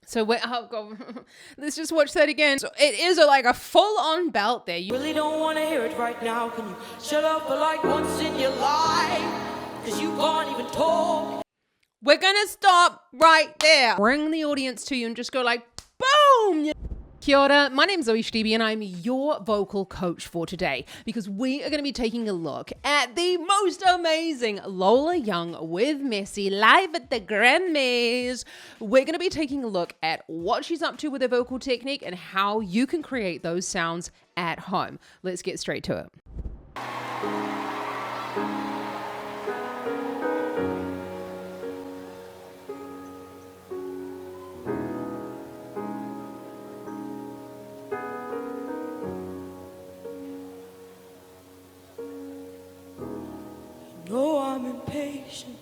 So oh God, let's just watch that again. So it is like a full-on belt there. You really don't want to hear it right now. Can you shut up for like once in your life? Because you can't even talk. We're gonna stop right there. Bring the audience to you and just go like, boom! Kia ora, my name's Zoe Stevie and I'm your vocal coach for today because we are going to be taking a look at the most amazing Lola Young with Messi live at the Grammys. We're going to be taking a look at what she's up to with her vocal technique and how you can create those sounds at home. Let's get straight to it. No, I'm impatient,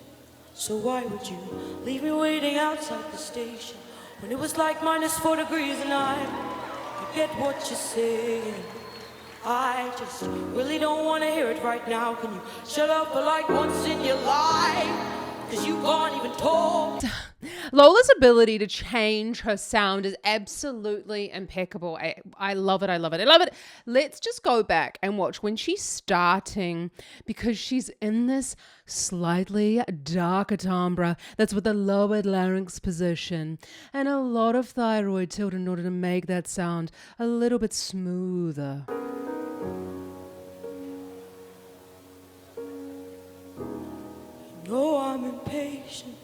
so why would you leave me waiting outside the station when it was like -4 degrees and I get what you're saying. I just really don't want to hear it right now. Can you shut up for like once in your life? Because you can't even talk. Lola's ability to change her sound is absolutely impeccable. I love it. I love it. I love it. Let's just go back and watch when she's starting because she's in this slightly darker timbre that's with a lowered larynx position and a lot of thyroid tilt in order to make that sound a little bit smoother. No, I'm impatient.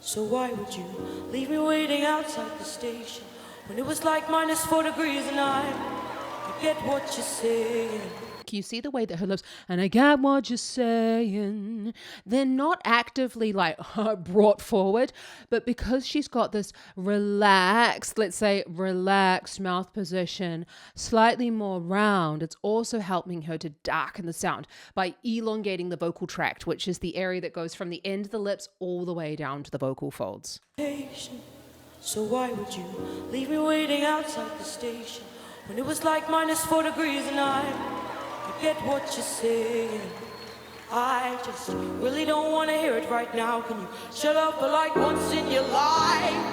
So why would you leave me waiting outside the station when it was like -4 degrees and I get what you're saying? You see the way that her lips, and I get what you're saying, they're not actively like brought forward, but because she's got this relaxed, let's say relaxed mouth position, slightly more round, it's also helping her to darken the sound by elongating the vocal tract, which is the area that goes from the end of the lips all the way down to the vocal folds. So why would you leave me waiting outside the station when it was like -4 degrees and I get what you're saying? I just really don't want to hear it right now. Can you shut up for like once in your life?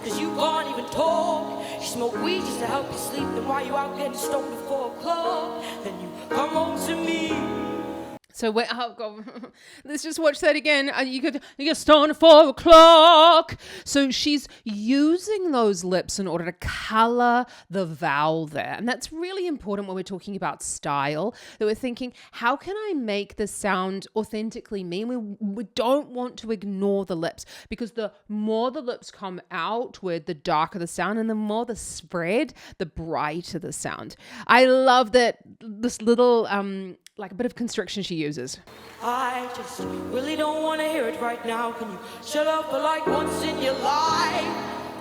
Because you can't even talk. You smoke weed just to help you sleep. Then why you out getting stoned at 4 o'clock? Then you come home to me. So oh God, let's just watch that again. You get stoned at 4 o'clock. So she's using those lips in order to color the vowel there. And that's really important when we're talking about style, that we're thinking, how can I make this sound authentically me? We don't want to ignore the lips because the more the lips come outward, the darker the sound, and the more the spread, the brighter the sound. I love that this little, like a bit of constriction she uses. I just really don't want to hear it right now. Can you shut up for like once in your life?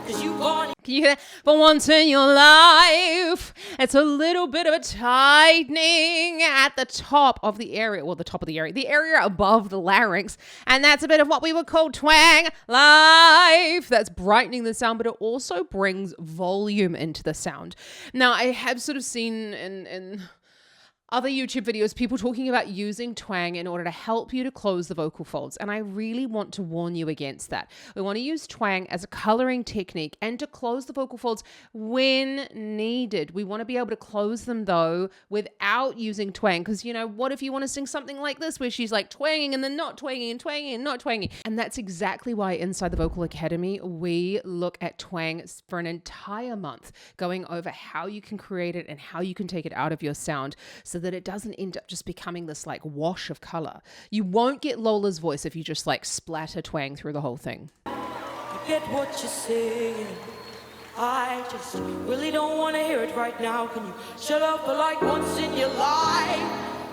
Because you can't. Can you hear that? For once in your life. It's a little bit of a tightening at the top of the area. Well, the top of the area above the larynx. And that's a bit of what we would call twang life. That's brightening the sound, but it also brings volume into the sound. Now, I have sort of seen in other YouTube videos, people talking about using twang in order to help you to close the vocal folds. And I really want to warn you against that. We want to use twang as a coloring technique and to close the vocal folds when needed. We want to be able to close them though without using twang. Because, you know, what if you want to sing something like this where she's like twanging and then not twanging and twanging and not twanging? And that's exactly why inside the Vocal Academy, we look at twang for an entire month, going over how you can create it and how you can take it out of your sound so that it doesn't end up just becoming this like wash of color. You won't get Lola's voice if you just like splatter twang through the whole thing. I get what you're saying. I just really don't want to hear it right now. Can you shut up for like once in your life?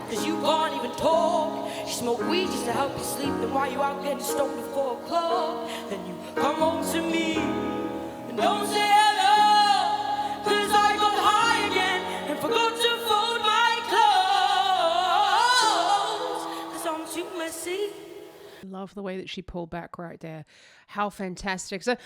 Because you can't even talk. You smoke weed just to help you sleep. Then why you out getting stoned at 4 o'clock? Then you come home to me and don't say hello. Cause I got high again and forgot to fold my clothes. Cause I'm too messy. Love the way that she pulled back right there. How fantastic. So,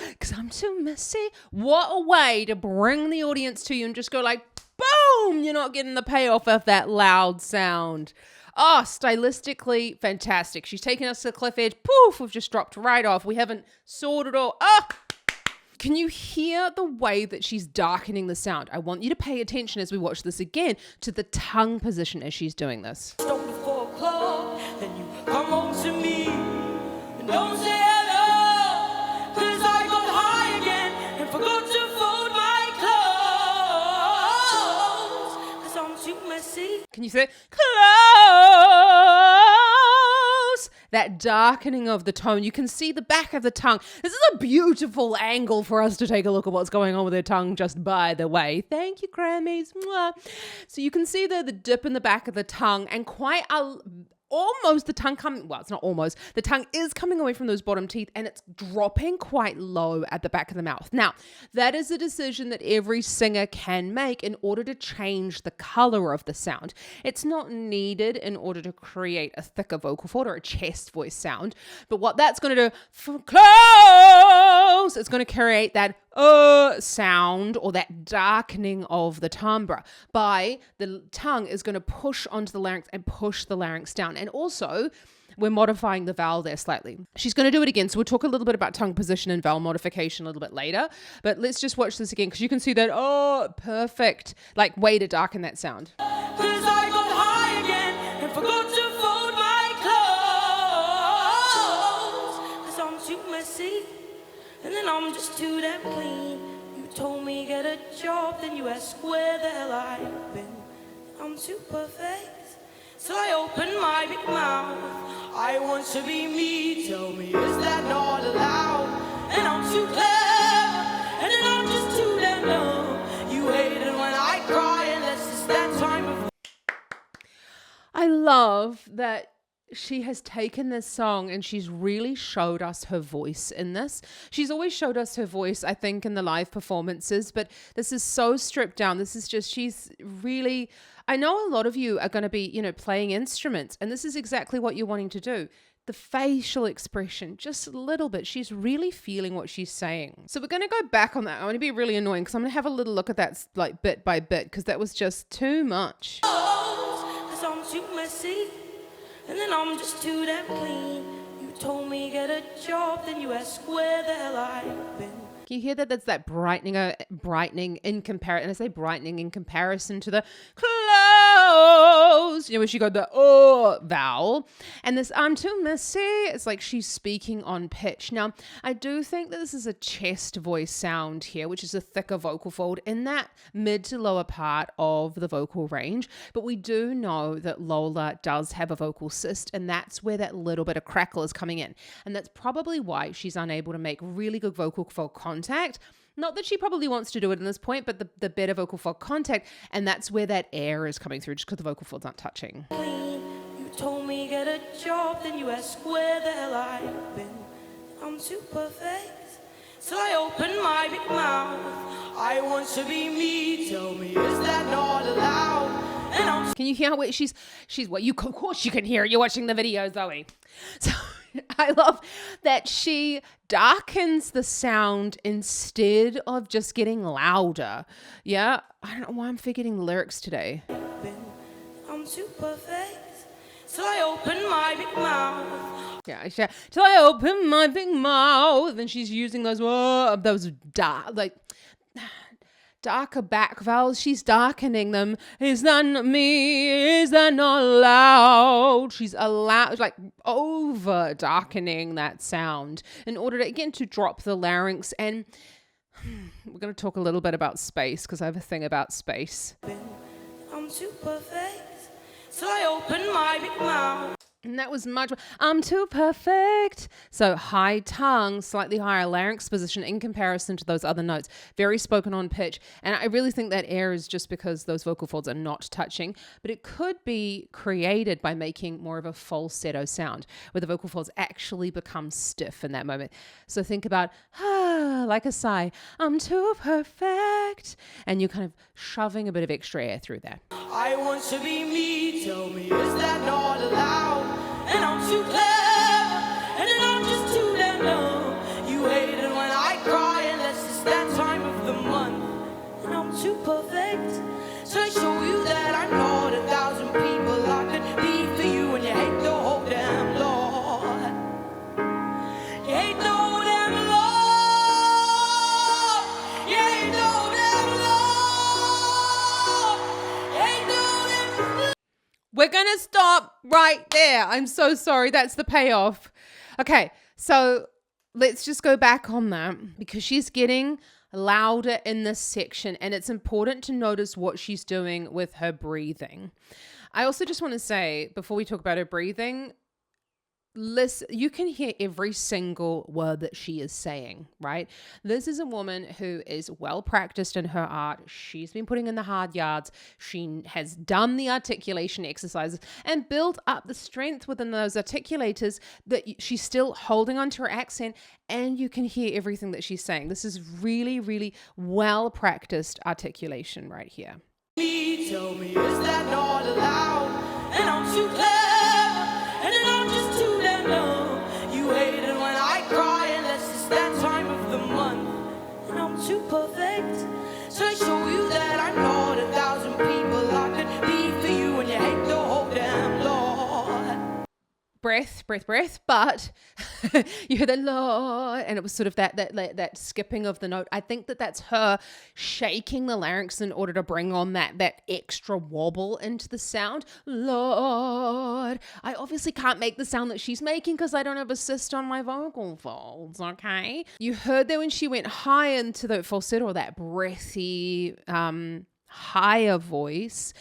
because I'm too messy. What a way to bring the audience to you and just go like, boom, you're not getting the payoff of that loud sound. Oh, stylistically fantastic. She's taken us to the cliff edge. Poof, we've just dropped right off. We haven't sawed it all. Oh! Can you hear the way that she's darkening the sound? I want you to pay attention as we watch this again to the tongue position as she's doing this. Stop before 4 o'clock, then you come home to me. And don't say hello, 'cause I got high again and forgot to fold my clothes. 'Cause I'm too messy. Can you say close? That darkening of the tone. You can see the back of the tongue. This is a beautiful angle for us to take a look at what's going on with her tongue, just by the way. Thank you, Grammys. Mwah. So you can see the dip in the back of the tongue and quite almost the tongue coming, well, it's not almost, the tongue is coming away from those bottom teeth and it's dropping quite low at the back of the mouth. Now, that is a decision that every singer can make in order to change the color of the sound. It's not needed in order to create a thicker vocal fold or a chest voice sound, but what that's going to do, for close, it's going to create that sound or that darkening of the timbre by the tongue is going to push onto the larynx and push the larynx down. And also, we're modifying the vowel there slightly. She's going to do it again. So we'll talk a little bit about tongue position and vowel modification a little bit later. But let's just watch this again because you can see that, perfect, like way to darken that sound. 'Cause I got high again and forgot to fold my clothes. 'Cause I'm too messy. And then I'm just too damn clean. You told me get a job, then you asked where the hell I've been. I'm too perfect. So I open my big mouth. I want to be me. Tell me, is that not allowed? And I'm too clever. And then I'm just too damn low. You hate it when I cry, unless it's that time of. I love that she has taken this song and she's really showed us her voice in this. She's always showed us her voice, I think, in the live performances, but this is so stripped down. This is just, she's really, I know a lot of you are going to be, playing instruments, and this is exactly what you're wanting to do. The facial expression, just a little bit. She's really feeling what she's saying. So we're going to go back on that. I'm going to be really annoying because I'm going to have a little look at that like bit by bit because that was just too much. 'Cause I'm too messy. And then I'm just too damn clean. You told me get a job, then you asked where the hell I've been. Can you hear that? That's that brightening in comparison. And I say brightening in comparison to the close. When she got the vowel. And this I'm too messy. It's like she's speaking on pitch. Now, I do think that this is a chest voice sound here, which is a thicker vocal fold in that mid to lower part of the vocal range. But we do know that Lola does have a vocal cyst, and that's where that little bit of crackle is coming in. And that's probably why she's unable to make really good vocal fold contact. Not that she probably wants to do it in this point, but the better vocal fold contact, and that's where that air is coming through, just because the vocal folds aren't touching. You told me get a job, then you asked where the hell I've been. I'm too perfect, so I open my big mouth. I want to be me. Tell me, is that not allowed? And I'm. Can you hear how she's what you? Of course you can hear. You're watching the video, Zoe. So. I love that she darkens the sound instead of just getting louder. Yeah, I don't know why I'm forgetting the lyrics today. I'm too perfect, so I open my big mouth. Yeah, till I open my big mouth, and she's using those darker back vowels. She's darkening them. Is that not me? Is that not loud? She's over darkening that sound in order to, again, to drop the larynx. And we're going to talk a little bit about space because I have a thing about space. I'm too perfect, so I open my big mouth. And that was much. I'm too perfect. So high tongue, slightly higher larynx position in comparison to those other notes. Very spoken on pitch. And I really think that air is just because those vocal folds are not touching. But it could be created by making more of a falsetto sound where the vocal folds actually become stiff in that moment. So think about, like a sigh. I'm too perfect. And you're kind of shoving a bit of extra air through there. I want to be me. Tell me, is that not allowed? And I'm too clever, and then I'm just too damn low. You hate it when I cry, unless it's that time of the month. And I'm too perfect, so I show you that I'm not 1,000 people I could be for stop right there. I'm so sorry. That's the payoff. Okay, so let's just go back on that because she's getting louder in this section, and it's important to notice what she's doing with her breathing. I also just want to say, before we talk about her breathing, listen, you can hear every single word that she is saying, right? This is a woman who is well practiced in her art. She's been putting in the hard yards. She has done the articulation exercises and built up the strength within those articulators that she's still holding onto her accent, and you can hear everything that she's saying. This is really, really well practiced articulation right here. Please tell me, is that not allowed? And I'm too clever, and then I'm just too damn low. You hate it when I cry, unless it's that time of the month. And I'm too perfect, so I show you that I'm not 1,000 people I could be for you, and you hate the whole damn Lord. Breath, breath, breath, but you hear the Lord, and it was sort of that skipping of the note. I think that's her shaking the larynx in order to bring on that extra wobble into the sound. Lord. I obviously can't make the sound that she's making because I don't have a cyst on my vocal folds, okay? You heard that when she went high into the falsetto, or that breathy, higher voice,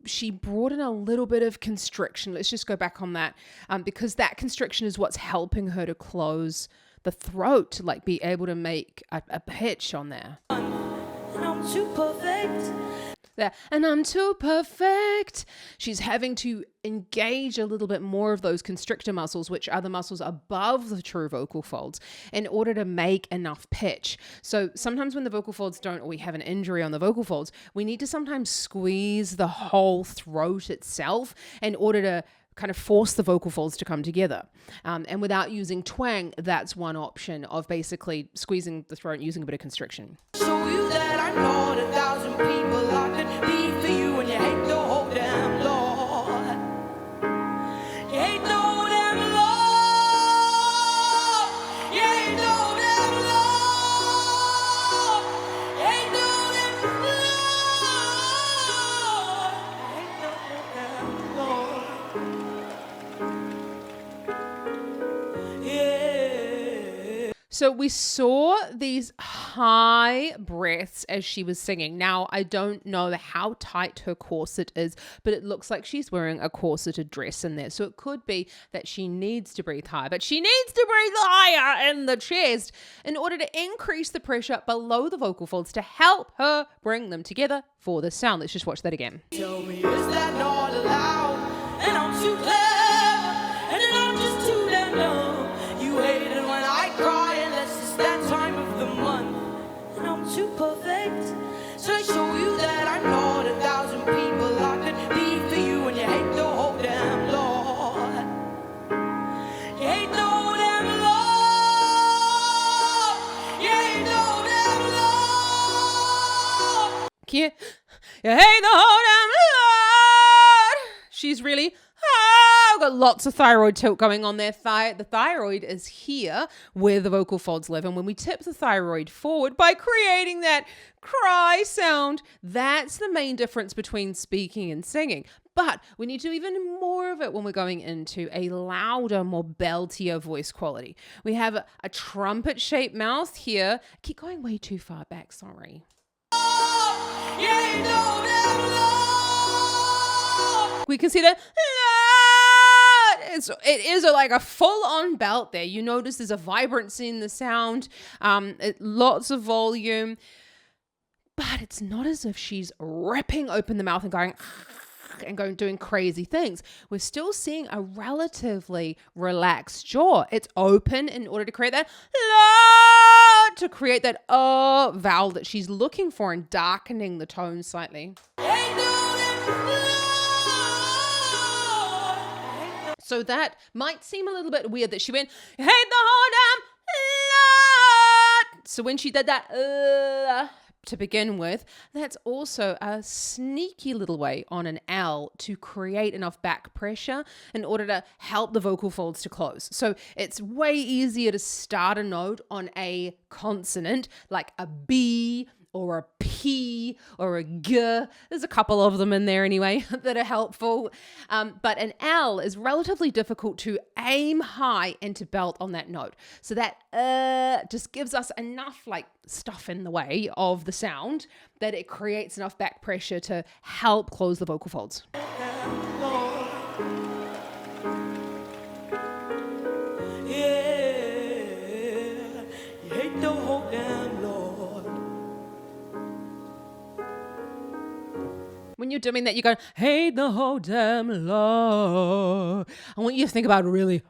she brought in a little bit of constriction. Let's just go back on that because that constriction is what's helping her to close the throat, to like be able to make a pitch on there. And I'm too perfect. There. And I'm too perfect. She's having to engage a little bit more of those constrictor muscles, which are the muscles above the true vocal folds, in order to make enough pitch. So sometimes when the vocal folds don't, or we have an injury on the vocal folds, we need to sometimes squeeze the whole throat itself in order to kind of force the vocal folds to come together. And without using twang, that's one option of basically squeezing the throat using a bit of constriction. Show you that I'm not 1,000 people I could be for you, and you hate the whole damn Lord. You hate the whole damn Lord. You hate the whole damn Lord. You hate the whole damn Lord. You hate the whole damn Lord. Yeah. So we saw these high breaths as she was singing. Now, I don't know how tight her corset is, but it looks like she's wearing a corseted dress in there. So it could be that she needs to breathe higher, but she needs to breathe higher in the chest in order to increase the pressure below the vocal folds to help her bring them together for the sound. Let's just watch that again. Tell me, is that not allowed? And I'm too clever, and then I'm just too damn low. You hate it when I cry, unless it's that time of the month. And I'm too perfect, so I show you that I'm not 1,000 people I could be for you, and you hate the whole damn Lord. You hate the whole damn Lord. You hate the whole damn Lord. You hate the whole damn Lord. She's really got lots of thyroid tilt going on there. The thyroid is here where the vocal folds live. And when we tip the thyroid forward by creating that cry sound, that's the main difference between speaking and singing. But we need to do even more of it when we're going into a louder, more beltier voice quality. We have a trumpet-shaped mouth here. I keep going way too far back, sorry. We can see that it is like a full-on belt there. You notice there's a vibrancy in the sound, lots of volume, but it's not as if she's ripping open the mouth and going doing crazy things. We're still seeing a relatively relaxed jaw. It's open in order to create that to create that vowel that she's looking for and darkening the tone slightly. So that might seem a little bit weird that she went, hate the whole damn lot. So when she did that to begin with, that's also a sneaky little way on an L to create enough back pressure in order to help the vocal folds to close. So it's way easier to start a note on a consonant like a B or a P or a G. There's a couple of them in there anyway that are helpful. But an L is relatively difficult to aim high and to belt on that note. So that just gives us enough like stuff in the way of the sound that it creates enough back pressure to help close the vocal folds. When you're doing that, you're going, hey, the whole damn Lord. I want you to think about really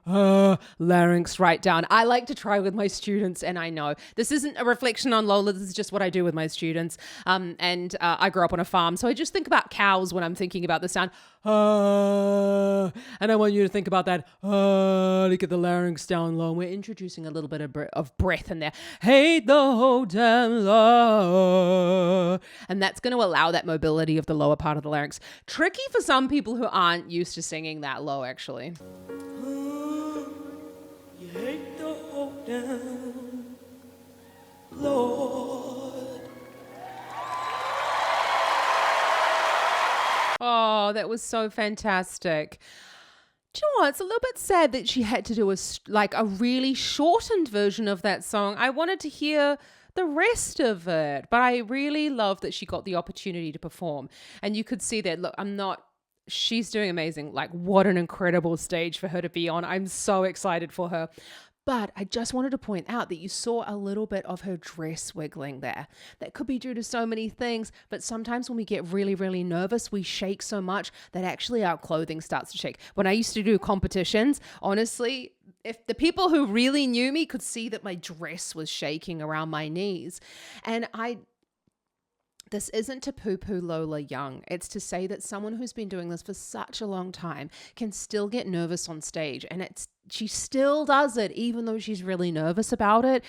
larynx right down. I like to try with my students, and I know this isn't a reflection on Lola. This is just what I do with my students. And I grew up on a farm, so I just think about cows when I'm thinking about the sound. And I want you to think about that. To get the larynx down low. We're introducing a little bit of breath in there. Hey, the whole damn Lord. And that's going to allow that mobility of the lower part of the larynx. Tricky for some people who aren't used to singing that low, actually. You hate the whole damn Lord. Oh, that was so fantastic. Do you know what? It's a little bit sad that she had to do a really shortened version of that song. I wanted to hear the rest of it, but I really love that she got the opportunity to perform. And you could see that, look, she's doing amazing. Like, what an incredible stage for her to be on. I'm so excited for her. But I just wanted to point out that you saw a little bit of her dress wiggling there. That could be due to so many things, but sometimes when we get really, really nervous, we shake so much that actually our clothing starts to shake. When I used to do competitions, honestly, if the people who really knew me could see that my dress was shaking around my knees. And this isn't to poo-poo Lola Young. It's to say that someone who's been doing this for such a long time can still get nervous on stage. And she still does it, even though she's really nervous about it.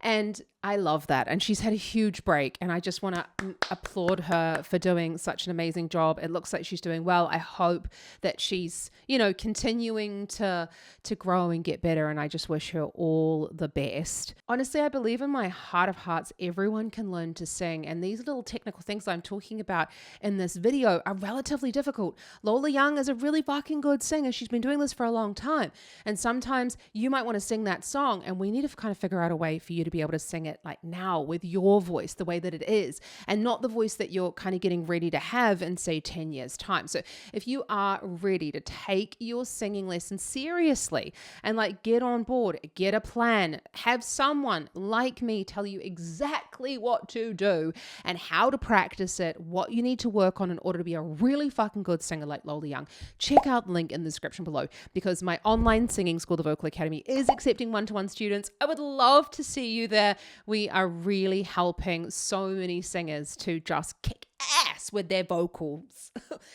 And I love that. And she's had a huge break. And I just want to applaud her for doing such an amazing job. It looks like she's doing well. I hope that she's, continuing to grow and get better. And I just wish her all the best. Honestly, I believe in my heart of hearts, everyone can learn to sing. And these little technical things I'm talking about in this video are relatively difficult. Lola Young is a really fucking good singer. She's been doing this for a long time. And sometimes you might want to sing that song, and we need to kind of figure out a way for you to be able to sing it like now with your voice, the way that it is, and not the voice that you're kind of getting ready to have in, say, 10 years time. So if you are ready to take your singing lesson seriously and like get on board, get a plan, have someone like me tell you exactly what to do and how to practice it, what you need to work on in order to be a really fucking good singer like Lola Young, check out the link in the description below, because my online singing school, the Vocal Academy, is accepting one-to-one students. I would love to see you there. We are really helping so many singers to just kick ass with their vocals.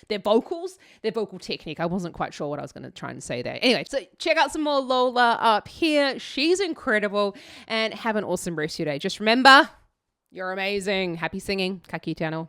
Their vocal technique. I wasn't quite sure what I was going to try and say there. Anyway, so check out some more Lola up here. She's incredible, and have an awesome rest of your day. Just remember, you're amazing. Happy singing. Ka kite anō.